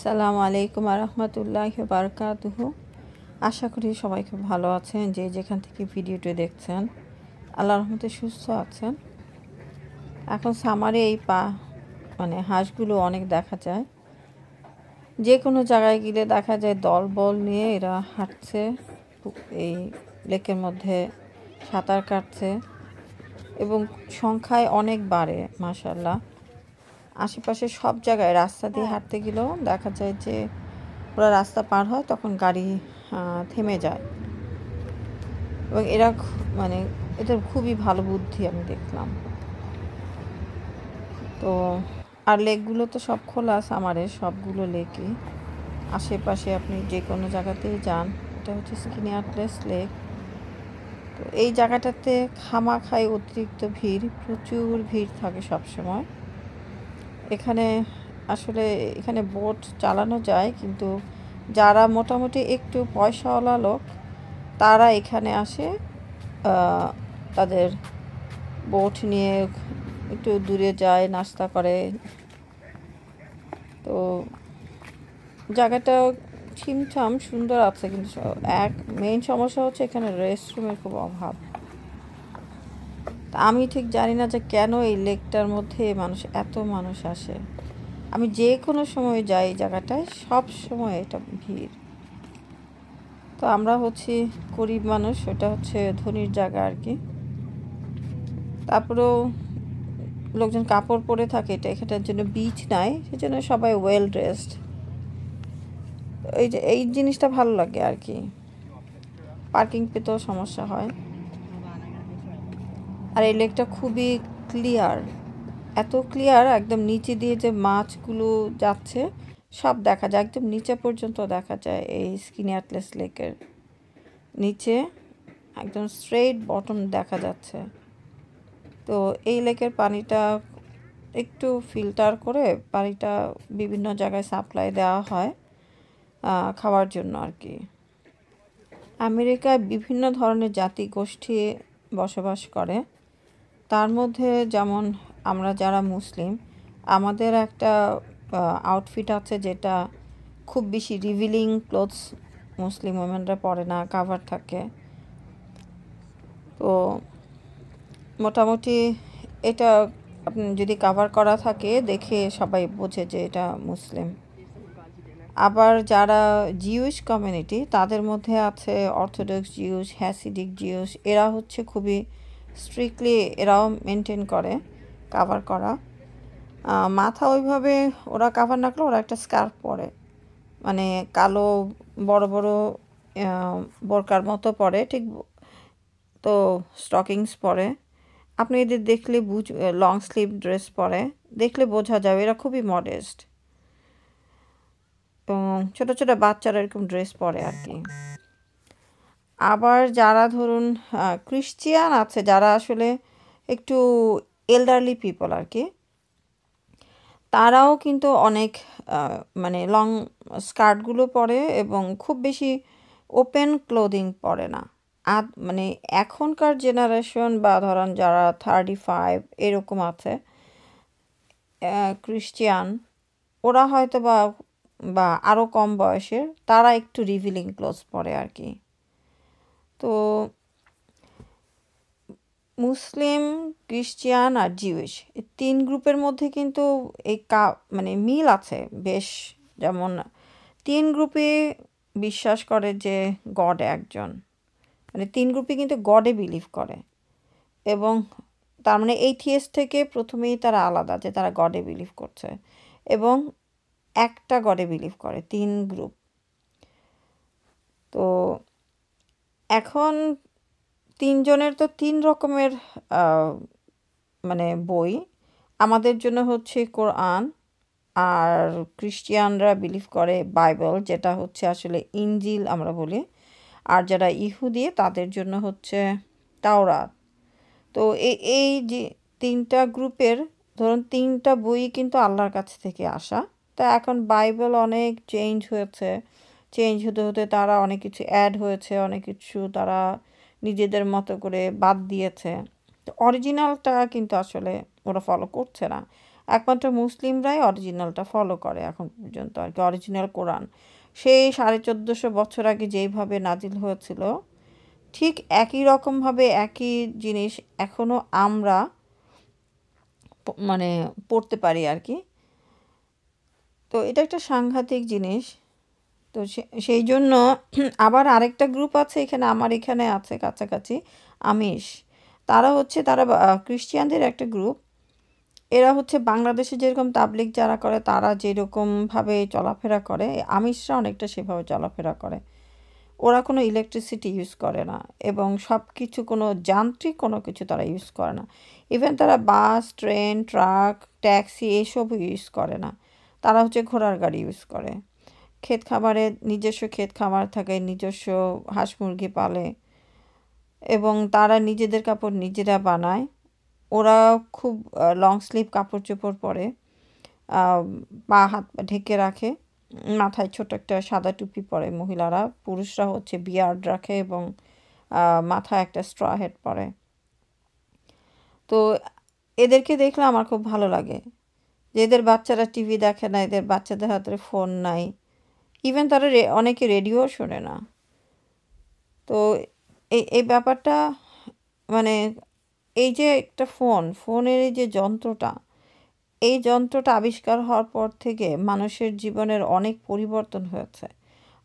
আসসালামু আলাইকুম রহমতুল্লাহি ওয়া বারাকাতুহু। আশা করি সবাই খুব ভালো আছেন, যে যেখান থেকে ভিডিওটি দেখছেন আল্লাহর রহমতে সুস্থ আছেন। এখন সামারে এই হাঁসগুলো অনেক দেখা যায়, যে কোনো জায়গায় গেলে দেখা যায় দলবল নিয়ে এরা হাঁটছে, এই লেকের মধ্যে সাঁতার কাটছে এবং সংখ্যায় অনেক বাড়ে মাশাআল্লাহ। আশেপাশে সব জায়গায় রাস্তা দিয়ে হাঁটতে গেলেও দেখা যায় যে ওরা রাস্তা পার হয় তখন গাড়ি থেমে যায় এবং এরা এদের খুবই ভালো বুদ্ধি আমি দেখলাম। তো আর লেকগুলো তো সব খোলা, সামারে সবগুলো লেকই। আশেপাশে আপনি যে কোনো জায়গাতেই যান, এটা হচ্ছে স্কিনি আটলাস লেক। তো এই জায়গাটাতে খামাখাই অতিরিক্ত ভিড়, প্রচুর ভিড় থাকে সবসময়। এখানে বোট চালানো যায়, কিন্তু যারা মোটামুটি একটু পয়সাওয়ালা লোক তারা এখানে আসে, তাদের বোট নিয়ে একটু দূরে যায়, নাস্তা করে। তো জায়গাটা ছিমছাম সুন্দর আছে, কিন্তু মেইন সমস্যা হচ্ছে এখানে রেস্টরুমের খুব অভাব। আমি ঠিক জানি না যে কেন এই লেকটার মধ্যে এত মানুষ আসে। আমি যে কোনো সময় যাই জায়গাটায়, সব সময় এটা ভিড়। তো আমরা হচ্ছি গরিব মানুষ, ওটা হচ্ছে ধনীর জায়গা আর কি। তারপরেও লোকজন কাপড় পরে থাকে, এখানটার জন্য বিচ নাই, সেজন্য সবাই ওয়েল ড্রেসড। এই জিনিসটা ভালো লাগে আর কি। পার্কিং পেতেও সমস্যা হয়। আর এই লেকটা খুবই ক্লিয়ার, এত ক্লিয়ার, একদম নিচে দিয়ে যে মাছগুলো যাচ্ছে সব দেখা যায়, একদম নিচে পর্যন্ত দেখা যায়। এই স্কিনি আটলাস লেকের নিচে একদম স্ট্রেইট বটম দেখা যাচ্ছে। তো এই লেকের পানিটা একটু ফিল্টার করে পানিটা বিভিন্ন জায়গায় সাপ্লাই দেওয়া হয় খাওয়ার জন্য আর কি। আমেরিকায় বিভিন্ন ধরনের জাতি গোষ্ঠী বসবাস করে, তার মধ্যে যেমন আমরা যারা মুসলিম, আমাদের একটা আউটফিট আছে যেটা খুব বেশি রিভিলিং ক্লোথস মুসলিম ওমেনরা পরে না, কাভার থাকে। তো মোটামুটি এটা আপনি যদি কাভার করা থাকে দেখে সবাই বোঝে যে এটা মুসলিম। আবার যারা জিউস কমিউনিটি, তাদের মধ্যে আছে অর্থোডক্স জিউস, হ্যাসিডিক জিউস। এরা হচ্ছে খুবই স্ট্রিক্টলি এরাও মেনটেন করে কাভার করা। মাথা ওইভাবে ওরা কাভার না করলে ওরা একটা স্কার্ফ পরে, মানে কালো বড় বড় বোরকার মতো পরে ঠিক। তো স্টকিংস পরে, আপনি এদের দেখলে লং স্লিভ ড্রেস পরে, দেখলে বোঝা যাবে এরা খুবই মডেস্ট। এবং ছোটো ছোটো বাচ্চারা এরকম ড্রেস পরে আর কি। আবার যারা ধরুন ক্রিশ্চিয়ান আছে, যারা আসলে একটু এল্ডারলি পিপল আর কি, তারাও কিন্তু অনেক লং স্কার্টগুলো পরে এবং খুব বেশি ওপেন ক্লোদিং পরে না। এখনকার জেনারেশন বা ধরেন যারা 35 এরকম আছে ক্রিশ্চিয়ান, ওরা হয়তো বা আরও কম বয়সের, তারা একটু রিভিলিং ক্লোথস পরে আর কি। তো মুসলিম, ক্রিশ্চিয়ান আর জিউস, এই 3 গ্রুপের মধ্যে কিন্তু এই মিল আছে বেশ। যেমন 3 গ্রুপে বিশ্বাস করে যে গড একজন, 3 গ্রুপে কিন্তু গডে বিলিভ করে। এবং তার এইথিয়েস্ট থেকে প্রথমেই তারা আলাদা, যে তারা গডে বিলিভ করছে এবং একটা গডে বিলিভ করে 3 গ্রুপ। তো এখন 3 জনের তো 3 রকমের বই। আমাদের জন্য হচ্ছে কোরআন, আর ক্রিশ্চিয়ানরা বিলিভ করে বাইবেল, যেটা হচ্ছে আসলে ইনজিল আমরা বলি। আর যারা ইহুদি তাদের জন্য হচ্ছে তাওরাত। তো এই যে 3টা গ্রুপের ধরুন 3টা বই কিন্তু আল্লাহর কাছ থেকে আসা। তা এখন বাইবেল অনেক চেঞ্জ হয়েছে, চেঞ্জ হতে হতে তারা অনেক কিছু অ্যাড হয়েছে, অনেক কিছু তারা নিজেদের মতো করে বাদ দিয়েছে। তো অরিজিনালটা কিন্তু আসলে ওরা ফলো করছে না। একমাত্র মুসলিমরাই অরিজিনালটা ফলো করে এখন পর্যন্ত আর কি, অরিজিনাল কোরআন। সেই 1450 বছর আগে যেইভাবে নাজিল হয়েছিল, ঠিক একই রকমভাবে একই জিনিস এখনও আমরা মানে পড়তে পারি আর কি। তো এটা একটা সাংঘাতিক জিনিস। তো সেই জন্য আবার আরেকটা গ্রুপ আছে এখানে, আমার এখানে আছে কাছাকাছি, আমিষ। তারা ক্রিশ্চিয়ানদের একটা গ্রুপ। এরা হচ্ছে বাংলাদেশে যেরকম তাবলিগ যারা করে তারা যেরকমভাবে চলাফেরা করে, আমিষরা অনেকটা সেভাবে চলাফেরা করে। ওরা কোনো ইলেকট্রিসিটি ইউজ করে না এবং সব কিছু কোনো যান্ত্রিক কোনো কিছু তারা ইউজ করে না। ইভেন তারা বাস, ট্রেন, ট্রাক, ট্যাক্সি এইসবও ইউজ করে না। তারা হচ্ছে ঘোড়ার গাড়ি ইউজ করে। ক্ষেত খামারে নিজস্ব ক্ষেত খামার থাকে, নিজস্ব হাঁস মুরগি পালে এবং তারা নিজেদের কাপড় নিজেরা বানায়। ওরা খুব লং স্লিভ কাপড় চোপড় পরে, পা হাত পা ঢেকে রাখে, মাথায় ছোট একটা সাদা টুপি পরে মহিলারা, পুরুষরা হচ্ছে বিয়ার্ড রাখে এবং মাথায় একটা স্ট্র হেড পরে। তো এদেরকে দেখলে আমার খুব ভালো লাগে যে এদের বাচ্চারা টিভি দেখে না, এদের বাচ্চাদের হাতে ফোন নাই, ইভেন তারা অনেকে রেডিও শোনে না। তো এই ব্যাপারটা মানে এই যে একটা ফোনের এই যে যন্ত্রটা, এই যন্ত্রটা আবিষ্কার হওয়ার পর থেকে মানুষের জীবনের অনেক পরিবর্তন হয়েছে।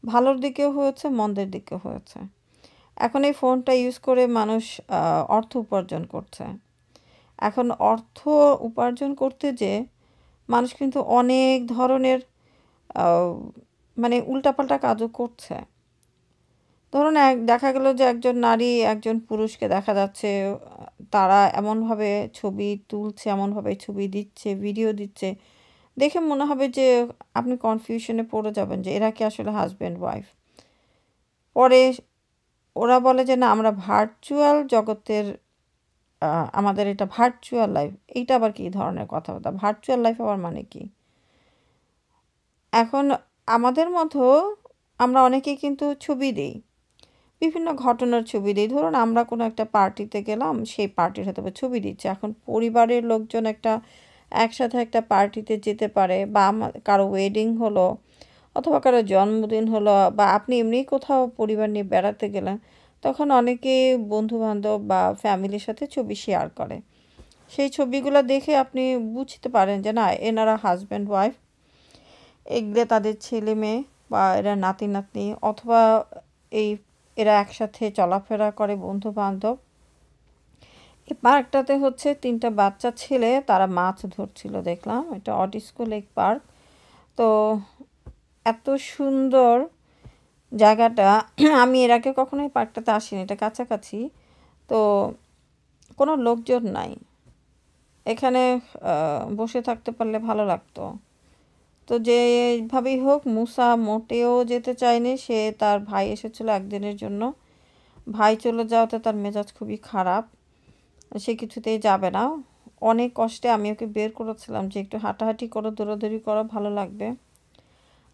ভালোর দিকেও হয়েছে, মন্দের দিকেও হয়েছে। এখন এই ফোনটা ইউজ করে মানুষ অর্থ উপার্জন করছে। এখন অর্থ উপার্জন করতে যে মানুষ কিন্তু অনেক ধরনের মানে উল্টাপাল্টা কাজও করছে। ধরুন দেখা গেল যে একজন নারী একজন পুরুষকে দেখা যাচ্ছে তারা এমনভাবে ছবি তুলছে, এমনভাবে ছবি দিচ্ছে, ভিডিও দিচ্ছে, দেখে মনে হবে যে আপনি কনফিউশনে পড়ে যাবেন যে এরা কি আসলে হাজব্যান্ড ওয়াইফ। পরে ওরা বলে যে না, আমরা ভার্চুয়াল জগতের, আমাদের এটা ভার্চুয়াল লাইফ। এইটা আবার কী ধরনের কথাবার্তা? ভার্চুয়াল লাইফ আবার মানে কি? এখন আমাদের মতো আমরা অনেকেই কিন্তু ছবি দিই, বিভিন্ন ঘটনার ছবি দিই। ধরুন আমরা কোনো একটা পার্টিতে গেলাম, সেই পার্টির হয়তো ছবি দিচ্ছে। এখন পরিবারের লোকজন একসাথে একটা পার্টিতে যেতে পারে, বা কারো ওয়েডিং হলো অথবা কারো জন্মদিন হলো, বা আপনি এমনি কোথাও পরিবার নিয়ে বেড়াতে গেলেন, তখন অনেকেই বন্ধুবান্ধব বা ফ্যামিলির সাথে ছবি শেয়ার করে। সেই ছবিগুলো দেখে আপনি বুঝতে পারেন যে না, এনারা হাজব্যান্ড ওয়াইফ, এগুলো তাদের ছেলে মেয়ে বা এরা নাতি নাতনি, অথবা এরা একসাথে চলাফেরা করে বন্ধু বান্ধব। এই পার্কটাতে হচ্ছে 3টা বাচ্চা ছেলে তারা মাছ ধরছিল, দেখলাম। এটা অডিস্কো লেক পার্ক। তো এত সুন্দর জায়গাটা, আমি এর আগে কখনো এই পার্কটাতে আসিনি, এটা কাছাকাছি। তো কোনো লোকজন নাই এখানে, বসে থাকতে পারলে ভালো লাগতো। তো যেভাবেই হোক মুসা মোটেও যেতে চায়নি, সে তার ভাই এসেছিলো একদিনের জন্য। ভাই চলে যাওয়াতে তার মেজাজ খুবই খারাপ, সে কিছুতেই যাবে না। অনেক কষ্টে আমি ওকে বের করেছিলাম যে একটু হাঁটাহাঁটি করো, দৌড়াদৌড়ি করো, ভালো লাগবে।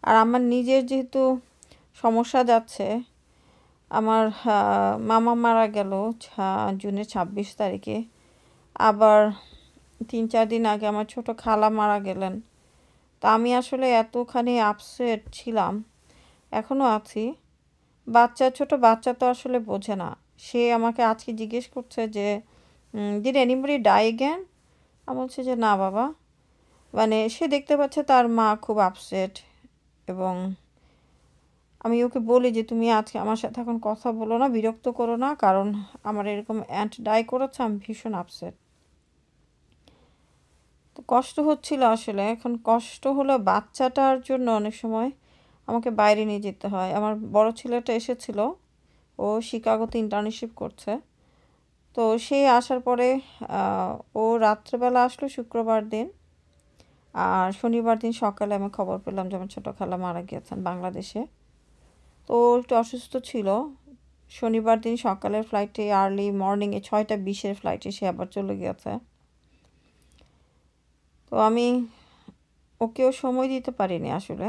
আর আমার নিজের যেহেতু সমস্যা যাচ্ছে, আমার মামা মারা গেল জুনের 26 তারিখে। আবার 3-4 দিন আগে আমার ছোট খালা মারা গেলেন। তা আমি আসলে এতখানি আপসেট ছিলাম, এখনও আছি। ছোট বাচ্চা তো আসলে বোঝে না। সে আমাকে আজকে জিজ্ঞেস করছে যে ডিড এনিবডি ডাই অ্যাগেন? আমি বলছি যে না বাবা। মানে সে দেখতে পাচ্ছে তার মা খুব আপসেট, এবং আমি ওকে বলি যে তুমি আজকে আমার সাথে এখন কথা বলো না, বিরক্ত করো না, কারণ আমার এরকম অ্যান্ট ডাই করেছে, আমি ভীষণ আপসেট। তো কষ্ট হচ্ছিল আসলে। এখন কষ্ট হলো বাচ্চাটার জন্য, অনেক সময় আমাকে বাইরে নিয়ে যেতে হয়। আমার বড় ছেলেটা এসেছিল, ও শিকাগোতে ইন্টার্নশিপ করছে। তো সেই আসার পরে ও রাত্রেবেলা আসলো শুক্রবার দিন, আর শনিবার দিন সকালে আমি খবর পেলাম যে আমার ছোটো খালা মারা গিয়েছেন বাংলাদেশে। তো একটু অসুস্থ ছিল। শনিবার দিন সকালের ফ্লাইটে, আর্লি মর্নিংয়ে 6:20-এর ফ্লাইটে সে আবার চলে গিয়েছে। তো আমি ওকেও সময় দিতে পারিনি আসলে।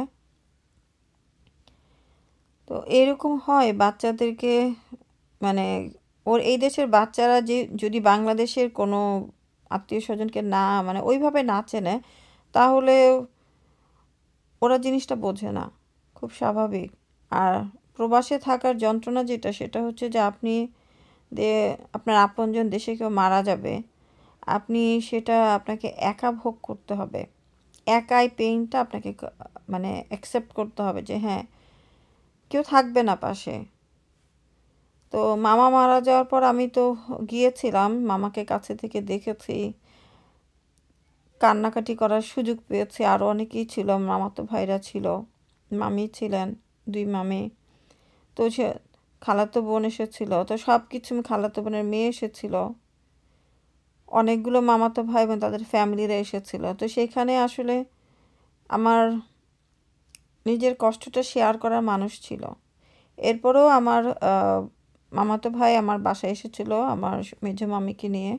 তো এরকম হয় বাচ্চাদেরকে, মানে এই দেশের বাচ্চারা যদি বাংলাদেশের কোনো আত্মীয় স্বজনকে না মানে ওইভাবে না চেনে, তাহলে ওরা জিনিসটা বোঝে না, খুব স্বাভাবিক। আর প্রবাসে থাকার যন্ত্রণা যেটা, সেটা হচ্ছে যে আপনি যে আপনার আপনজন দেশে কেউ মারা যাবে, আপনি সেটা আপনাকে একা ভোগ করতে হবে, একাই পেইনটা আপনাকে মানে অ্যাকসেপ্ট করতে হবে যে হ্যাঁ, কেউ থাকবে না পাশে। তো মামা মারা যাওয়ার পর আমি তো গিয়েছিলাম, মামাকে কাছে থেকে দেখেছি, কান্নাকাটি করার সুযোগ পেয়েছি। আরও অনেকেই ছিল, মামাতো ভাইরা ছিল, মামি ছিলেন, 2 মামি। তো সে খালাতো বোন এসেছিল, তো সব কিছু, খালাতো বোনের মেয়ে এসেছিল, অনেকগুলো মামাতো ভাই বোন তাদের ফ্যামিলিরা এসেছিল। তো সেখানে আসলে আমার নিজের কষ্টটা শেয়ার করার মানুষ ছিল। এরপরেও আমার মামাতো ভাই আমার বাসায় এসেছিল আমার মেজো মামিকে নিয়ে।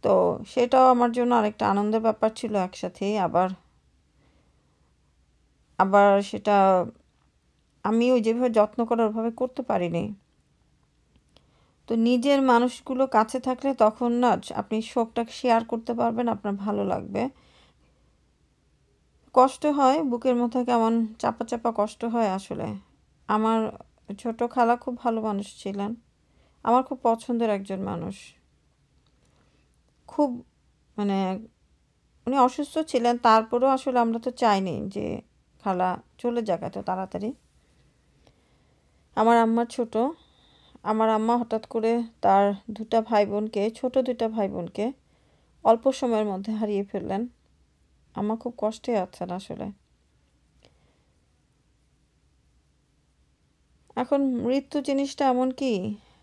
তো সেটাও আমার জন্য আরেকটা আনন্দের ব্যাপার ছিল একসাথেই। আবার আবার সেটা আমি ওই যেভাবে যত্ন করার ওভাবে করতে পারিনি। তো নিজের মানুষগুলো কাছে থাকলে তখন না আপনি শোকটা শেয়ার করতে পারবেন, আপনার ভালো লাগবে। কষ্ট হয়, বুকের মধ্যে কেমন চাপা চাপা কষ্ট হয় আসলে। আমার ছোট খালা খুব ভালো মানুষ ছিলেন, আমার খুব পছন্দের একজন মানুষ। খুব মানে উনি অসুস্থ ছিলেন, তারপরেও আসলে আমরা তো চাইনি যে খালা চলে যাক এত তাড়াতাড়ি। আমার আম্মা ছোট, আমার আম্মা হঠাৎ করে তার ছোট 2টা ভাই বোনকে অল্প সময়ের মধ্যে হারিয়ে ফেললেন। আম্মা খুব কষ্টে আছেন আসলে। এখন মৃত্যু জিনিসটা এমন কি,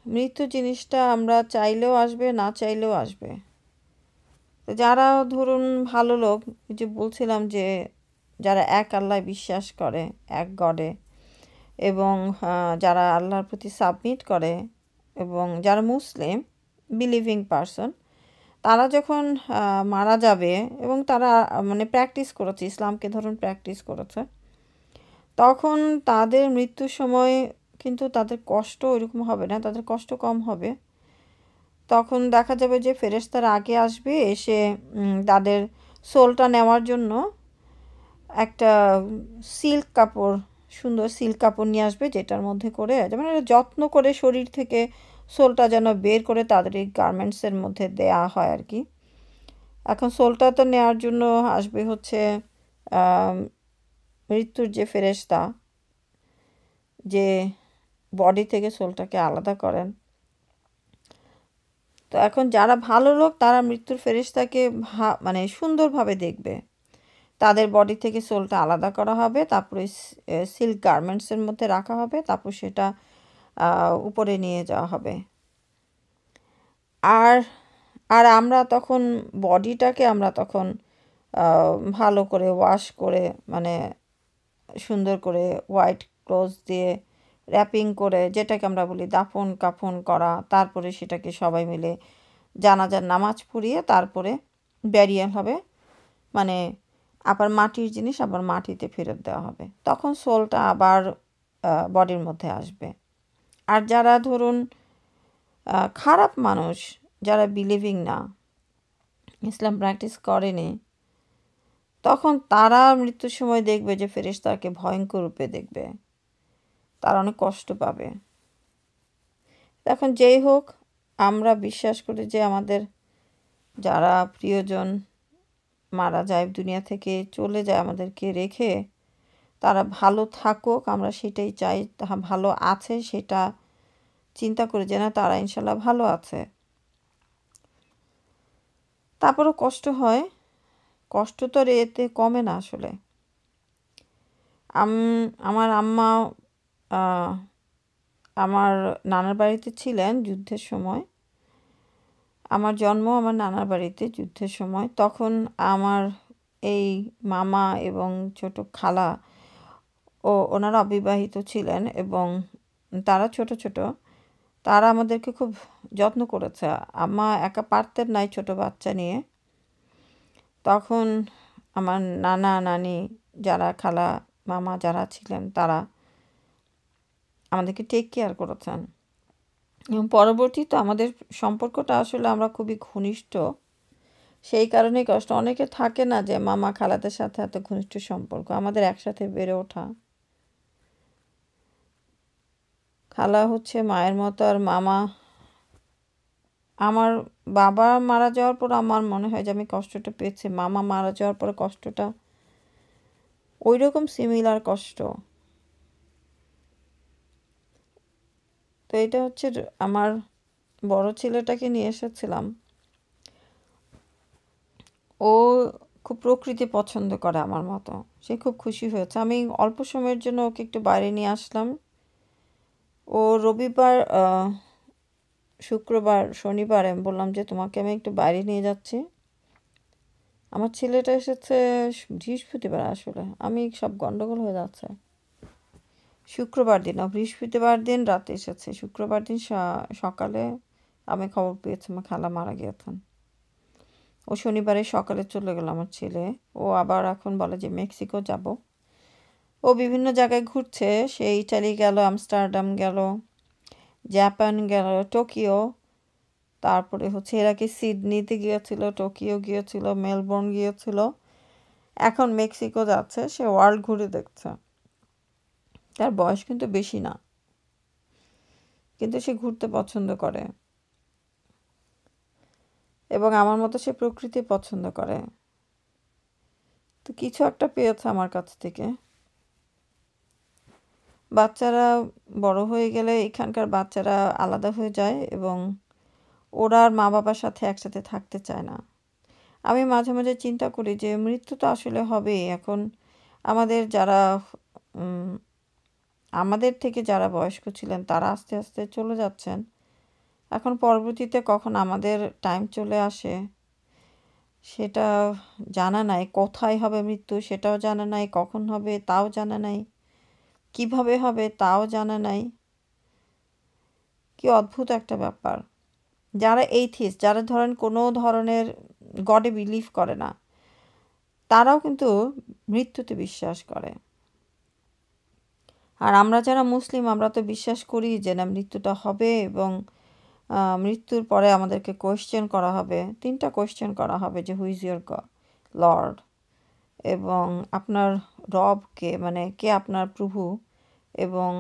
মৃত্যু জিনিসটা আমরা চাইলেও আসবে, না চাইলেও আসবে। যারা ধরুন ভালো লোক, যে বলছিলাম যে যারা এক আল্লাহ বিশ্বাস করে, এক গডে, এবং যারা আল্লাহর প্রতি সাবমিট করে, এবং যারা মুসলিম বিলিভিং পারসন, তারা যখন মারা যাবে এবং তারা মানে প্র্যাকটিস করেছে, ইসলামকে ধরুন প্র্যাকটিস করেছে, তখন তাদের মৃত্যুর সময় কিন্তু তাদের কষ্ট ওইরকম হবে না, তাদের কষ্ট কম হবে। তখন দেখা যাবে যে ফেরেশতারা আগে আসবে, এসে তাদের সোলটা নেওয়ার জন্য একটা সিল্ক কাপড়, সুন্দর সিল্ক কাপড় নিয়ে আসবে, যেটার মধ্যে করে যেমন যত্ন করে শরীর থেকে সোলটা যেন বের করে তাদের এই গার্মেন্টসের মধ্যে দেয়া হয় আর কি। এখন সোলটা তো নেওয়ার জন্য আসবে হচ্ছে মৃত্যুর যে ফেরেশতা, যে বডি থেকে সোলটাকে আলাদা করেন। তো এখন যারা ভালো লোক, তারা মৃত্যুর ফেরেশতাকে মানে সুন্দরভাবে দেখবে, তাদের বডি থেকে সোলটা আলাদা করা হবে, তারপরে সিল্ক গার্মেন্টসের মধ্যে রাখা হবে, তারপর সেটা উপরে নিয়ে যাওয়া হবে। আর আর আমরা তখন বডিটাকে আমরা তখন ভালো করে ওয়াশ করে, মানে সুন্দর করে হোয়াইট ক্লোথ দিয়ে র্যাপিং করে, যেটাকে আমরা বলি দাফন কাফন করা, তারপরে সেটাকে সবাই মিলে জানাজার নামাজ পড়িয়ে তারপরে ব্যারিয়াল হবে, মানে আবার মাটির জিনিস আবার মাটিতে ফেরত দেওয়া হবে, তখন সোলটা আবার বডির মধ্যে আসবে। আর যারা ধরুন খারাপ মানুষ, যারা বিলিভিং না, ইসলাম প্র্যাকটিস করেনি, তখন তারা মৃত্যুর সময় দেখবে যে ফেরেশতাকে ভয়ঙ্কর রূপে দেখবে, তারা অনেক কষ্ট পাবে। এখন যেই হোক, আমরা বিশ্বাস করি যে আমাদের যারা প্রিয়জন মারা যায়, দুনিয়া থেকে চলে যায় আমাদেরকে রেখে, তারা ভালো থাকুক, আমরা সেটাই চাই। তাহা ভালো আছে সেটা চিন্তা করি যে না, তারা ইনশাল্লাহ ভালো আছে। তারপরও কষ্ট হয়, কষ্ট তো আর এতে কমে না আসলে। আমার আম্মা আমার নানার বাড়িতে ছিলেন যুদ্ধের সময়, আমার জন্ম আমার নানার বাড়িতে যুদ্ধের সময়। তখন আমার এই মামা এবং ছোট খালা ওনারা অবিবাহিত ছিলেন, এবং তারা ছোট ছোট, তারা আমাদেরকে খুব যত্ন করেছে। আম্মা একা পারতেন না এই ছোটো বাচ্চা নিয়ে। তখন আমার নানা নানি, যারা খালা মামা যারা ছিলেন, তারা আমাদেরকে টেক কেয়ার করেছেন। এবং পরবর্তীতে আমাদের সম্পর্কটা আসলে আমরা খুবই ঘনিষ্ঠ, সেই কারণেই কষ্ট। অনেকে থাকে না যে মামা খালাদের সাথে এত ঘনিষ্ঠ সম্পর্ক, আমাদের একসাথে বেড়ে ওঠা। খালা হচ্ছে মায়ের মতো, আর মামা, আমার বাবা মারা যাওয়ার পর আমার মনে হয় যে আমি কষ্টটা পেয়েছি, মামা মারা যাওয়ার পর কষ্টটা ওই রকম সিমিলার কষ্ট। তো এটা হচ্ছে আমার বড় ছেলেটাকে নিয়ে এসেছিলাম, ও খুব প্রকৃতি পছন্দ করে আমার মতো, সে খুব খুশি হয়েছে। আমি অল্প সময়ের জন্য ওকে একটু বাইরে নিয়ে আসলাম। ও রবিবার, শুক্রবার, শনিবার আমি বললাম যে তোমাকে আমি একটু বাইরে নিয়ে যাচ্ছি। আমার ছেলেটা এসেছে বৃহস্পতিবার, আসলে আমি সব গন্ডগোল হয়ে যাচ্ছে। শুক্রবার দিন, বৃহস্পতিবার দিন রাতে এসেছে, শুক্রবার দিন সকালে আমি খবর পেয়েছি আমার খালা মারা গিয়েছেন। ও শনিবারে সকালে চলে গেল আমার ছেলে। ও আবার এখন বলে যে মেক্সিকো যাব। ও বিভিন্ন জায়গায় ঘুরছে, সে ইটালি গেল, আমস্টারডাম গেল, জাপান গেল, টোকিও, তারপরে হচ্ছে এর আগে সিডনিতে গিয়েছিল, টোকিও গিয়েছিল, মেলবোর্ন গিয়েছিল, এখন মেক্সিকো যাচ্ছে। সে ওয়ার্ল্ড ঘুরে দেখছে। তার বয়স কিন্তু বেশি না, কিন্তু সে ঘুরতে পছন্দ করে এবং আমার মতো সে প্রকৃতি পছন্দ করে। তো কিছু একটা পেয়েছে আমার কাছ থেকে। বাচ্চারা বড় হয়ে গেলে এখানকার বাচ্চারা আলাদা হয়ে যায় এবং ওরা আর মা বাবার সাথে একসাথে থাকতে চায় না। আমি মাঝে মাঝে চিন্তা করি যে মৃত্যু তো আসলে হবেই। এখন আমাদের যারা আমাদের থেকে যারা বয়স্ক ছিলেন তারা আস্তে আস্তে চলে যাচ্ছেন। এখন পরবর্তীতে কখন আমাদের টাইম চলে আসে সেটা জানা নাই। কোথায় হবে মৃত্যু সেটাও জানা নাই, কখন হবে তাও জানা নাই, কিভাবে হবে তাও জানা নাই। কি অদ্ভুত একটা ব্যাপার। যারা এইথিস্ট, যারা ধরেন কোনো ধরনের গডে বিলিভ করে না, তারাও কিন্তু মৃত্যুতে বিশ্বাস করে। আর আমরা যারা মুসলিম, আমরা তো বিশ্বাস করি যে না, মৃত্যুটা হবে এবং মৃত্যুর পরে আমাদেরকে কোয়েশ্চেন করা হবে। 3টা কোয়েশ্চেন করা হবে যে হু ইজ ইয়োর লর্ড, এবং আপনার রব কে, মানে কে আপনার প্রভু, এবং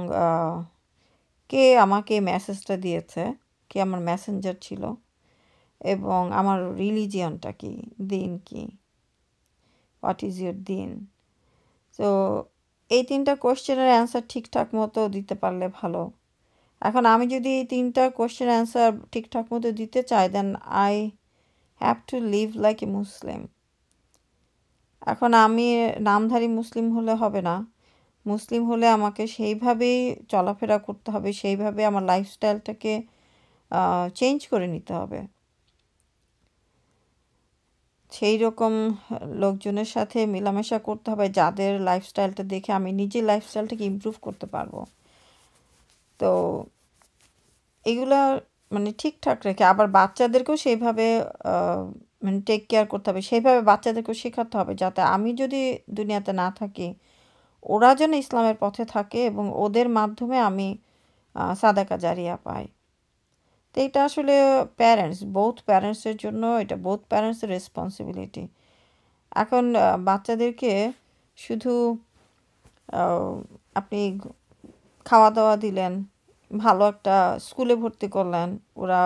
কে আমাকে মেসেজটা দিয়েছে, কে আমার মেসেঞ্জার ছিল, এবং আমার রিলিজিয়নটা কি, দিন কি, হোয়াট ইজ ইয়োর দিন। তো এই 3টা কোয়েশ্চেনের অ্যান্সার ঠিকঠাক মতো দিতে পারলে ভালো। এখন আমি যদি এই 3টা কোয়েশ্চেন অ্যান্সার ঠিকঠাক মতো দিতে চাই, then I have to live like a Muslim. এখন আমি নামধারী মুসলিম হলে হবে না। মুসলিম হলে আমাকে সেইভাবেই চলাফেরা করতে হবে, সেইভাবে আমার লাইফস্টাইলটাকে চেঞ্জ করে নিতে হবে। সেই রকম লোকজনের সাথে মেলামেশা করতে হবে যাদের লাইফস্টাইলটা দেখে আমি নিজের লাইফস্টাইলটাকে ইমপ্রুভ করতে পারবো। তো এগুলা মানে ঠিকঠাক রেখে আবার বাচ্চাদেরকেও সেইভাবে মানে টেক কেয়ার করতে হবে, সেইভাবে বাচ্চাদেরকেও শেখাতে হবে যাতে আমি যদি দুনিয়াতে না থাকি, ওরা যেন ইসলামের পথে থাকে এবং ওদের মাধ্যমে আমি সাদাকা জারিয়া পাই। তো এটা আসলে বোথ প্যারেন্টসের জন্য, এটা বোথ প্যারেন্টসের রেসপন্সিবিলিটি। এখন বাচ্চাদেরকে শুধু আপনি খাওয়া দাওয়া দিলেন, ভালো একটা স্কুলে ভর্তি করলেন, ওরা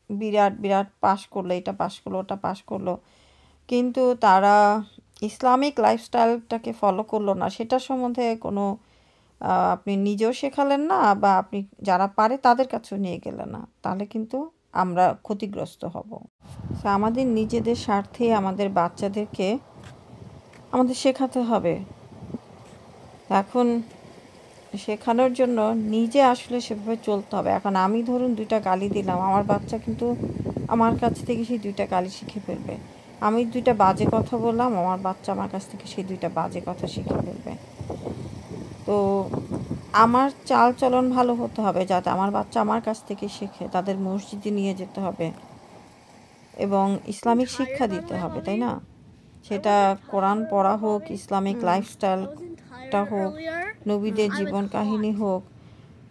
বিরাট বিরাট পাশ করলো, এটা পাশ করলো, ওটা পাশ করলো, কিন্তু তারা ইসলামিক লাইফস্টাইলটাকে ফলো করলো না, সেটার সম্বন্ধে কোনো আপনি নিজেও শেখালেন না বা আপনি যারা পারে তাদের কাছেও নিয়ে গেলেন না, তাহলে কিন্তু আমরা ক্ষতিগ্রস্ত হব। আমাদের নিজেদের স্বার্থে আমাদের বাচ্চাদেরকে আমাদের শেখাতে হবে। এখন শেখানোর জন্য নিজে আসলে সেভাবে চলতে হবে। এখন আমি ধরুন 2টা গালি দিলাম, আমার বাচ্চা কিন্তু আমার কাছ থেকে সেই 2টা গালি শিখে ফেলবে। আমি 2টা বাজে কথা বললাম, আমার বাচ্চা আমার কাছ থেকে সেই 2টা বাজে কথা শিখে ফেলবে। তো আমার চাল চলন ভালো হতে হবে যাতে আমার বাচ্চা আমার কাছ থেকে শেখে। তাদের মসজিদে নিয়ে যেতে হবে এবং ইসলামিক শিক্ষা দিতে হবে, তাই না? সেটা কোরআন পড়া হোক, ইসলামিক লাইফস্টাইলটা হোক, নবীদের জীবন কাহিনী হোক,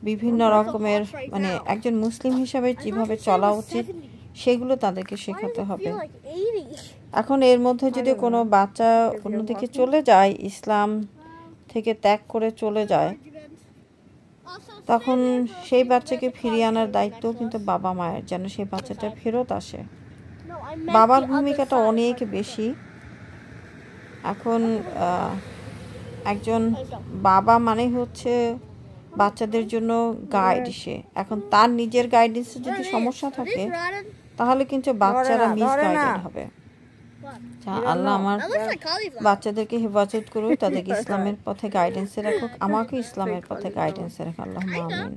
বিভিন্ন রকমের মানে একজন মুসলিম হিসাবে যেভাবে চলা উচিত সেগুলো তাদেরকে শেখাতে হবে। এখন এর মধ্যে যদি কোনো বাচ্চা অন্যদিকে চলে যায়, ইসলাম থেকে ত্যাগ করে চলে যায়, তখন সেই বাচ্চাকে ফিরিয়ে আনার দায়িত্ব কিন্তু বাবা মায়ের, যেন সেই বাচ্চাটা ফেরত আসে। বাবার ভূমিকাটা অনেক বেশি। এখন একজন বাবা মানে হচ্ছে বাচ্চাদের জন্য গাইড। সে এখন তার নিজের গাইডেন্সে যদি সমস্যা থাকে তাহলে কিন্তু বাচ্চারা মিসগাইডেড হবে। আল্লাহ আমার বাচ্চাদেরকে হেফাজত করুক, তাদেরকে ইসলামের পথে গাইডেন্সে রাখুক, আমাকে ইসলামের পথে গাইডেন্সে রাখুক। আল্লাহুম্মা আমিন।